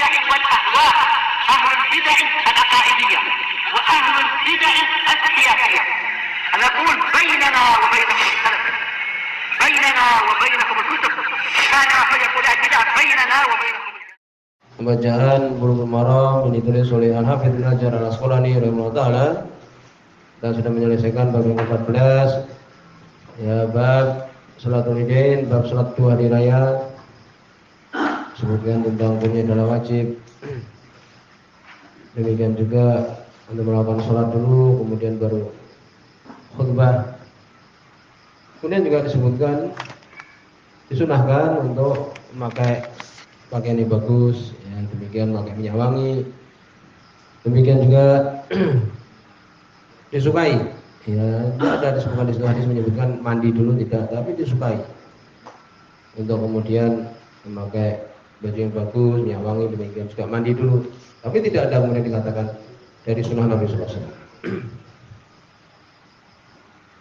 البدع والأهواء، أهل البدع العقائدية وأهل البدع السياسية. نقول بيننا وبينكم السلف، بيننا وبينكم الكتب، كان فيقول البدع بيننا وبينكم. Pembacaan Bulughul Maram yang ditulis oleh Al-Hafidz Ibnu Hajar Al-Asqalani rahimahullah taala. Kita sudah menyelesaikan bab yang ke-14, ya, bab salatul idain, bab salat 2 hari raya. Sebutkan tentang hukumnya adalah wajib. Demikian juga untuk melakukan salat dulu, kemudian baru khutbah. Kemudian juga disebutkan disunahkan untuk memakai pakaian yang bagus, ya, demikian pakai minyak wangi. Demikian juga disukai, ya, tidak ada disebutkan di hadis menyebutkan mandi dulu, tidak, tapi disukai untuk kemudian memakai baju yang bagus, minyak wangi, demikian juga mandi dulu, tapi tidak ada kemudian dikatakan dari sunnah Nabi sallallahu alaihi wasallam.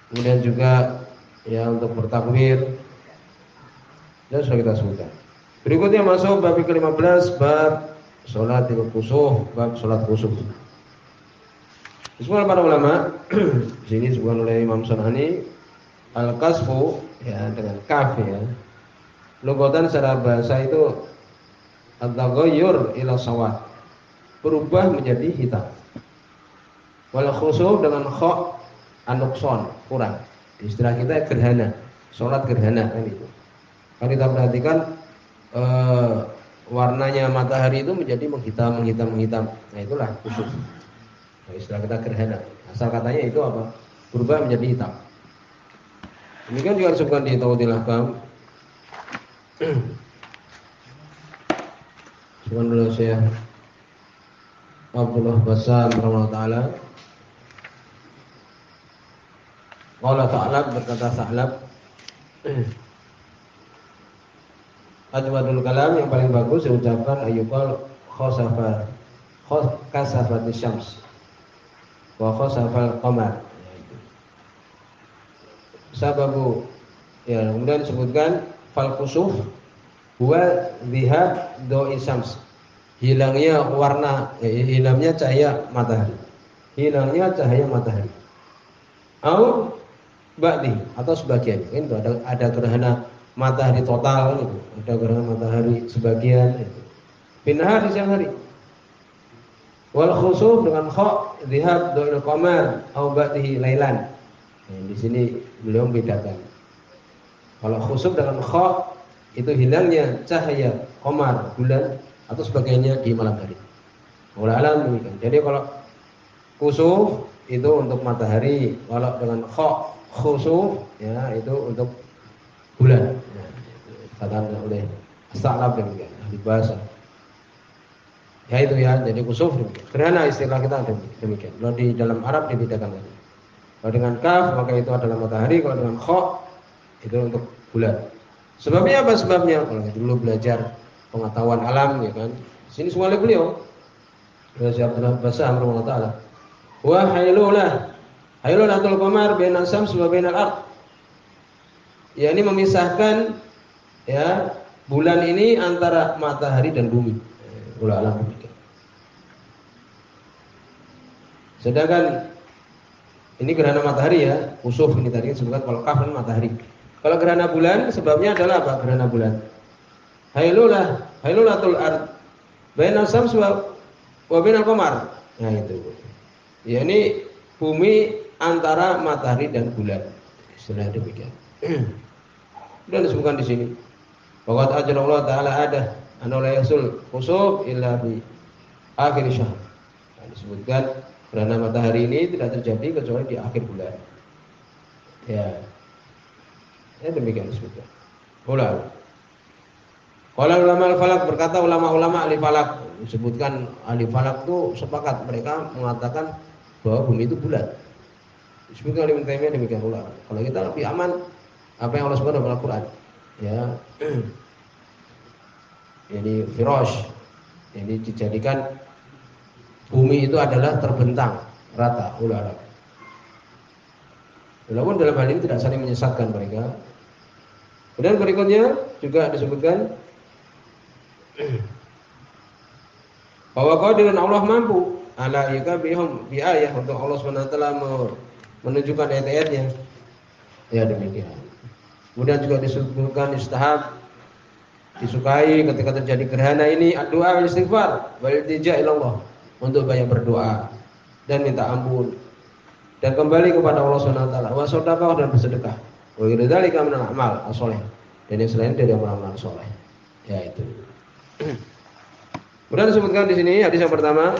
Kemudian juga ya untuk bertakbir, dan sudah kita sebutkan. Berikutnya masuk bab ke-15, bab salat khusuf, bab salat khusuf. Disebutkan para ulama di sini disebutkan oleh Imam Sanani, al-kasfu, ya, dengan kaf, ya. Lugatan secara bahasa itu at-taghayyur ila sawad, berubah menjadi hitam. Wal khusuf dengan kha an-nuqsan, kurang. Di istilah kita gerhana, salat gerhana kan itu. Kalau kita perhatikan warnanya matahari itu menjadi menghitam. Nah, itulah khusuf. Nah, istilah kita gerhana. Asal katanya itu apa? Berubah menjadi hitam. Demikian juga disebutkan di Tawdil Ahkam. Sebutkan dulu Syekh Abdullah Bassam rahimahullah taala. Qala Ta'lab, berkata Ta'lab, ajwadul kalam, yang paling bagus diucapkan ayyuqal kasafatis syams wa khasafal qamar. Sababu, ya, kemudian disebutkan fal khusuf huwa dhihab da'i syams, hilangnya warna, hilangnya cahaya matahari, au ba'di, atau sebagian. Itu ada gerhana matahari total itu, ada gerhana matahari sebagian itu. Binahar di siang hari. Wal khusuf dengan kha dhihab da'il qamar au ba'dihi lailan. Nah, di sini beliau membedakan. Kalau khusuf dengan kha itu hilangnya cahaya qamar, bulan, atau sebagainya di malam hari. Wallahu a'lam demikian. Jadi kalau khusuf itu untuk matahari, kalau dengan kha khusuf, ya, itu untuk bulan. Nah, dikatakan oleh As-Sa'lab demikian, ahli bahasa. Ya itu ya, jadi khusuf demikian. Karena istilah kita demikian. Kalau di dalam Arab dibedakan lagi. Kalau dengan kaf maka itu adalah matahari, kalau dengan kha itu untuk bulan. Sebabnya apa sebabnya? Kalau dulu belajar pengetahuan alam, ya kan. Sini semua oleh beliau. Syekh Abdullah Bassam rahimahullah taala. Wa hailulatul qamar bainas syams wa bainal ardh. Ya, ini memisahkan, ya, bulan ini antara matahari dan bumi. Wallahu a'lam bishawab. Sedangkan ini gerhana matahari, ya, khusuf ini tadi disebutkan kalau kaf matahari. Kalau gerhana bulan sebabnya adalah apa? Gerhana bulan. Hailulatul ardh bainas syams wa bainal qamar. Nah, itu. Ya, ini bumi antara matahari dan bulan. Istilah demikian. Dan disebutkan di sini. Waqad ajra Allah taala ada anna la yasul khusuf illa bi akhir syahr. Nah, disebutkan gerhana matahari ini tidak terjadi kecuali di akhir bulan. Ya. Ya, demikian disebutkan. Ulang. Qala ulama al-falak, berkata ulama-ulama ahli falak, disebutkan ahli falak itu sepakat, mereka mengatakan bahwa bumi itu bulat. Disebutkan oleh Ibnu Taimiyah demikian pula. Kalau kita lebih aman apa yang Allah sebutkan dalam Al-Qur'an. Ya. Ini firash. Ini dijadikan bumi itu adalah terbentang rata, ular. Walaupun dalam hal ini tidak saling menyesatkan mereka. Kemudian berikutnya juga disebutkan Bahwa qadirun Allah mampu ala ikabihum bi ayah untuk Allah SWT menunjukkan ayat-ayatnya. Ya demikian. Kemudian juga disebutkan istihab, disukai ketika terjadi gerhana ini doa wal istighfar wal iltija ilallah, untuk banyak berdoa dan minta ampun dan kembali kepada Allah SWT, wa sedekah dan bersedekah. Wa dzalika minal a'mal as-shalih, dan yang selain dari amal-amal saleh. Ya itu. Kemudian disebutkan di sini hadis yang pertama,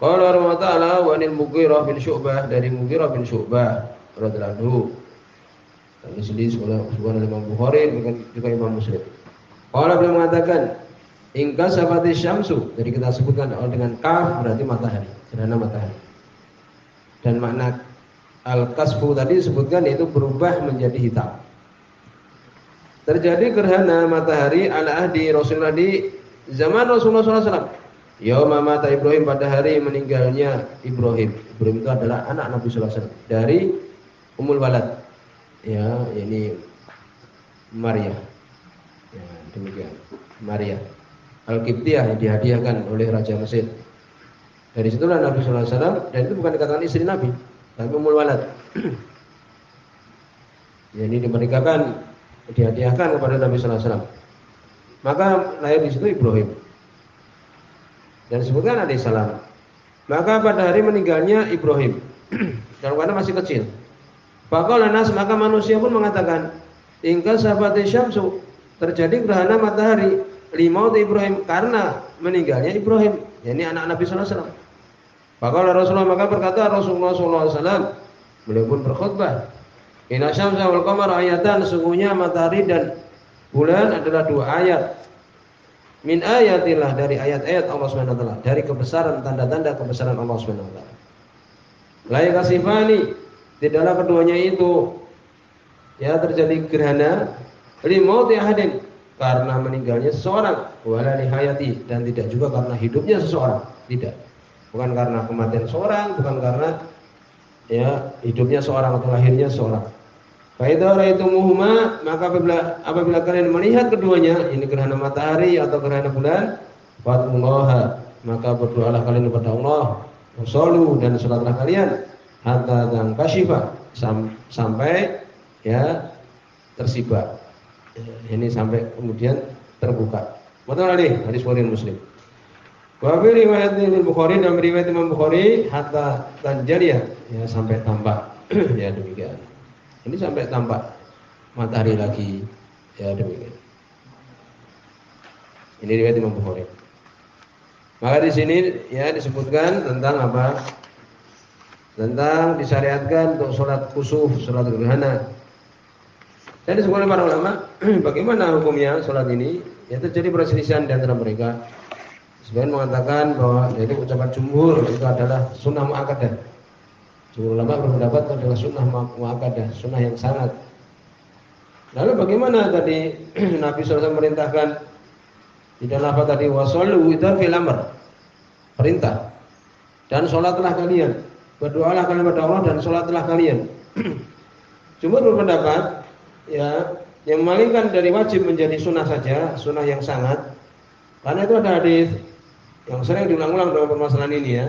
qala Allah Ta'ala wa anil Mughirah bin Syu'bah, dari Mughirah bin Syu'bah radhiyallahu anhu. Dan disebut oleh Imam Bukhari dan juga Imam Muslim. Qala beliau mengatakan, ingka sabati syamsu, jadi kita sebutkan dengan kaf berarti matahari, gerhana matahari. Dan makna al-kasfu tadi disebutkan yaitu berubah menjadi hitam. Terjadi gerhana matahari ala ahdi Rasulullah di zaman Rasulullah SAW. Yauma mata Ibrahim, pada hari meninggalnya Ibrahim. Ibrahim itu adalah anak Nabi SAW dari Ummul Walad. Ya, ini Maria. Ya, demikian. Maria Al-Qibtiyah yang dihadiahkan oleh Raja Mesir. Dari situlah Nabi SAW, dan itu bukan dikatakan istri Nabi, tapi Ummul Walad. Jadi diberikan, dihadiahkan kepada Nabi SAW. Maka lahir di situ Ibrahim. Dan disebutkan alaihissalam. Maka pada hari meninggalnya Ibrahim, dalam keadaan masih kecil. Faqala nas, maka manusia pun mengatakan, ingka sabati syamsu, terjadi gerhana matahari limaut Ibrahim, karena meninggalnya Ibrahim, yakni anak Nabi sallallahu alaihi wasallam. Faqala Rasulullah, maka berkata Rasulullah sallallahu alaihi wasallam, beliau pun berkhutbah, inna syamsa wal qamara ayatan, sesungguhnya matahari dan bulan adalah dua ayat. Min ayatillah, dari ayat-ayat Allah Subhanahu wa taala, dari kebesaran, tanda-tanda kebesaran Allah Subhanahu wa taala. La yakasifani, tidaklah keduanya itu ya terjadi gerhana limauti ahadin, karena meninggalnya seseorang, wala lihayati, dan tidak juga karena hidupnya seseorang, tidak. Bukan karena kematian seorang, bukan karena ya hidupnya seorang atau lahirnya seorang. Fa idza ra'aitumuhuma, maka apabila kalian melihat keduanya, ini gerhana matahari atau gerhana bulan, fad'ullaha, maka berdoalah kalian kepada Allah, wassallu, dan salatlah kalian, hatta tankashifa, sampai ya tersibak. Ini sampai kemudian terbuka. Betul nih, hadis Bukhari Muslim. Wa fi riwayat Bukhari, dan riwayat Imam Bukhari, hatta tanjariyah, ya sampai tampak. Ya demikian. Ini sampai tampak matahari lagi, ya demikian. Ini riwayat Imam Bukhari. Maka di sini ya disebutkan tentang apa? Tentang disyariatkan untuk sholat kusuf, sholat gerhana. Dan disebutkan oleh para ulama, bagaimana hukumnya sholat ini? Ya terjadi perselisihan di antara mereka. Sebagian mengatakan bahwa yaitu ucapan jumhur itu adalah sunnah muakkadah. Jumhur ulama berpendapat itu adalah sunnah muakkadah, sunnah yang sangat. Lalu bagaimana tadi Nabi SAW merintahkan di dalam apa tadi, wasallu itu fil amr, perintah. Dan sholatlah kalian, berdoalah kalian kepada Allah, dan sholatlah kalian. Jumhur berpendapat ya yang memalingkan dari wajib menjadi sunnah saja, sunnah yang sangat. Karena itu ada hadis yang sering diulang-ulang dalam permasalahan ini ya.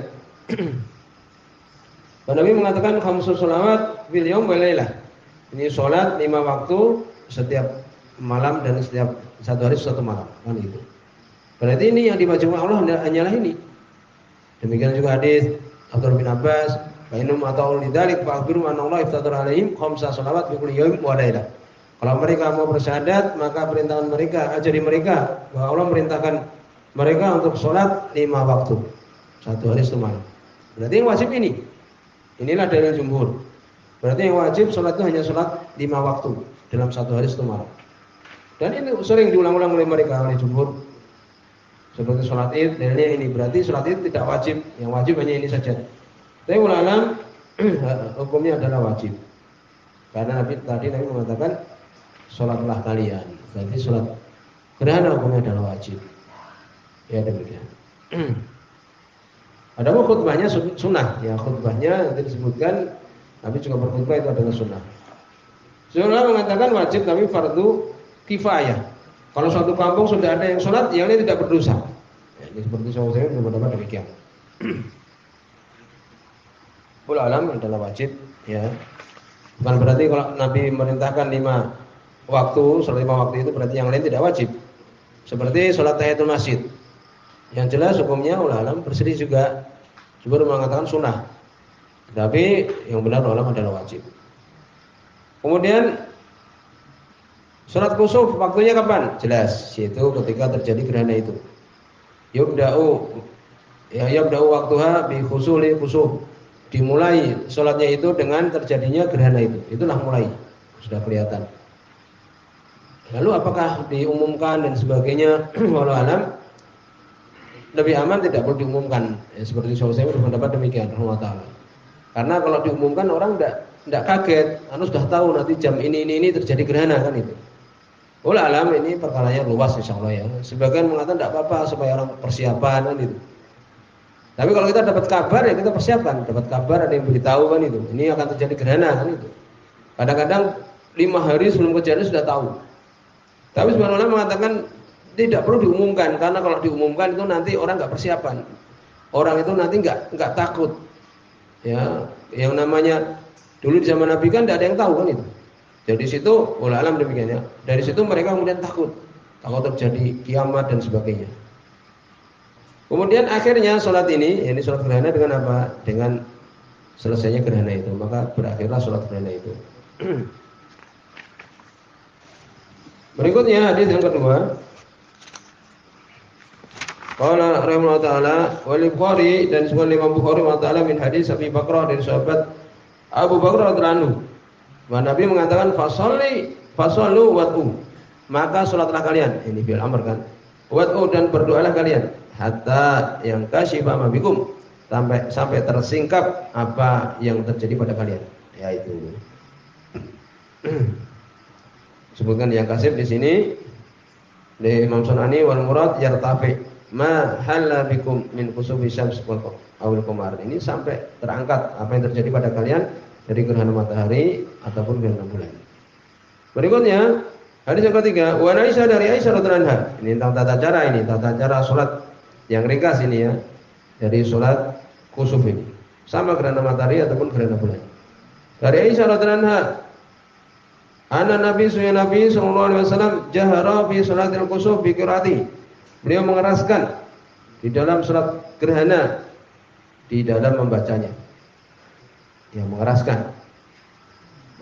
Nabi mengatakan khamsu sholawat fil yaum wal lailah. Ini sholat 5 waktu setiap malam dan setiap satu hari satu malam, kan itu. Berarti ini yang diwajibkan Allah hanyalah ini. Demikian juga hadis Abdullah bin Abbas, "Bainum atau lidzalik fa'khbiru anna Allah iftadara alaihim khamsa sholawat fi kulli yaum wa lailah." Kalau mereka mau bersyahadat, maka perintahkan mereka, ajari mereka bahwa Allah merintahkan mereka untuk sholat 5 waktu, satu hari satu malam. Berarti yang wajib ini. Inilah dalil jumhur. Berarti yang wajib sholat itu hanya sholat 5 waktu dalam satu hari satu malam. Dan ini sering diulang-ulang oleh mereka, oleh jumhur. Seperti sholat id, dalilnya ini. Berarti sholat id tidak wajib, yang wajib hanya ini saja. Tapi ulama hukumnya adalah wajib. Karena Nabi mengatakan sholatlah kalian. Berarti sholat gerhana hukumnya adalah wajib. Ya demikian. Adapun khutbahnya sunnah. Ya khutbahnya nanti disebutkan. Nabi juga berkhutbah itu adalah sunnah. Seorang mengatakan wajib tapi fardu kifayah. Kalau suatu kampung sudah ada yang sholat, yang lain tidak berdosa. Ya, ini seperti saya beberapa demikian. Wallahu alam adalah wajib, ya. Bukan berarti kalau Nabi merintahkan 5 waktu, sholat 5 waktu itu berarti yang lain tidak wajib. Seperti sholat tahiyatul masjid. Yang jelas hukumnya wallahu alam berselisih juga. Jumhur mengatakan sunnah. Tapi yang benar ulama adalah wajib. Kemudian sholat kusuf waktunya kapan? Jelas, yaitu ketika terjadi gerhana itu. Yabda'u waktuha bi khusuli khusuf. Dimulai sholatnya itu dengan terjadinya gerhana itu. Itulah mulai. Sudah kelihatan. Lalu apakah diumumkan dan sebagainya? Wallahu alam. Lebih aman tidak perlu diumumkan. Ya, seperti saya berpendapat demikian, rahmatullah. Karena kalau diumumkan orang tidak kaget. Anu sudah tahu nanti jam ini terjadi gerhana kan itu. Wallahu alam ini perkaranya luas insyaallah ya. Sebagian mengatakan tidak apa-apa supaya orang persiapan kan itu. Tapi kalau kita dapat kabar ya kita persiapkan. Dapat kabar ada yang beritahu kan itu. Ini akan terjadi gerhana kan itu. Kadang-kadang 5 hari sebelum kejadian sudah tahu. Tapi sebenarnya mengatakan tidak perlu diumumkan karena kalau diumumkan itu nanti orang nggak persiapan. Orang itu nanti nggak takut. Ya, yang namanya dulu di zaman Nabi kan tidak ada yang tahu kan itu. Jadi situ wallahu alam demikian ya. Dari situ mereka kemudian takut terjadi kiamat dan sebagainya. Kemudian akhirnya sholat ini sholat gerhana dengan apa? Dengan selesainya gerhana itu, maka berakhirlah sholat gerhana itu. Berikutnya hadis yang kedua. Qala rahimahullah taala wal Bukhari dan semua Imam Bukhari wa taala min hadis Abi Bakrah dari sahabat Abu Bakar radhiyallahu anhu. Bahwa Nabi mengatakan fasallu wad'u. Maka salatlah kalian. Ini fi'il amr kan. Wad'u dan berdoalah kalian hatta yang kasyifa ma bikum sampai tersingkap apa yang terjadi pada kalian. Yaitu sebutkan yang kasif di sini di Imam Sunani wal murad yartafi ma halla bikum min kusufi syams wal qamar. Ini sampai terangkat apa yang terjadi pada kalian dari gerhana matahari ataupun gerhana bulan. Berikutnya hadis yang ketiga, wa Aisyah dari Aisyah radhiyallahu anha. Ini tentang tata cara salat yang ringkas ini ya. Dari salat kusuf ini. Sama gerhana matahari ataupun gerhana bulan. Dari Aisyah radhiyallahu anha, anna Nabi sallallahu alaihi wasallam jahara fi salatil kusuf bi qiraati. Beliau mengeraskan di dalam salat gerhana di dalam membacanya. Ya, mengeraskan.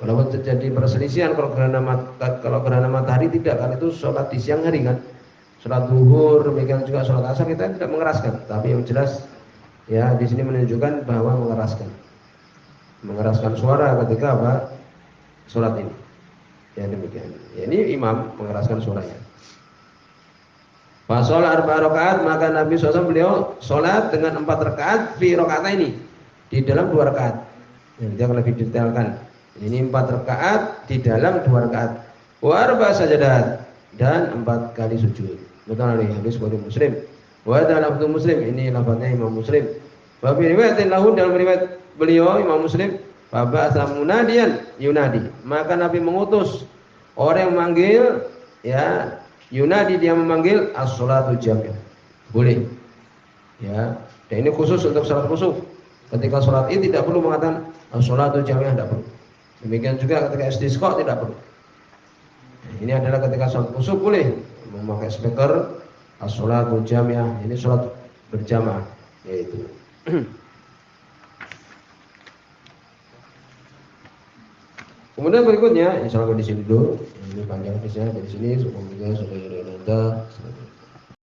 Walaupun terjadi perselisihan kalau gerhana matahari tidak, kan itu sholat di siang hari kan. Sholat zuhur, demikian juga sholat asar kita tidak mengeraskan. Tapi yang jelas ya di sini menunjukkan bahwa mengeraskan suara ketika apa? Sholat ini. Ya demikian. Ya, ini imam mengeraskan suaranya. Fasol 4 rakaat, maka Nabi SAW beliau sholat dengan 4 rakaat fi rakaat ini di dalam 2 rakaat. Nanti akan lebih detailkan. Ini 4 rakaat di dalam 2 rakaat. Wa arba sajadat dan 4 kali sujud. Betul ini hadis Bukhari Muslim. Wa dalam Muslim ini lafaznya Imam Muslim. Wa fi riwayatin lahu dalam riwayat beliau Imam Muslim, fa ba'atha munadiyan yunadi. Maka Nabi mengutus orang yang memanggil ya yunadi, dia memanggil as-sholatu jami'ah. Boleh. Ya, dan ini khusus untuk salat kusuf. Ketika salat ini tidak perlu mengatakan as-sholatu jami'ah, tidak perlu. Demikian juga ketika istisqa tidak perlu. Ini adalah ketika salat kusuf boleh memakai speaker as-sholatu jami'ah. Ini salat berjamaah yaitu. Kemudian berikutnya, insyaallah di sini dulu. Ini panjang hadisnya dari sini. Semoga sudah ada.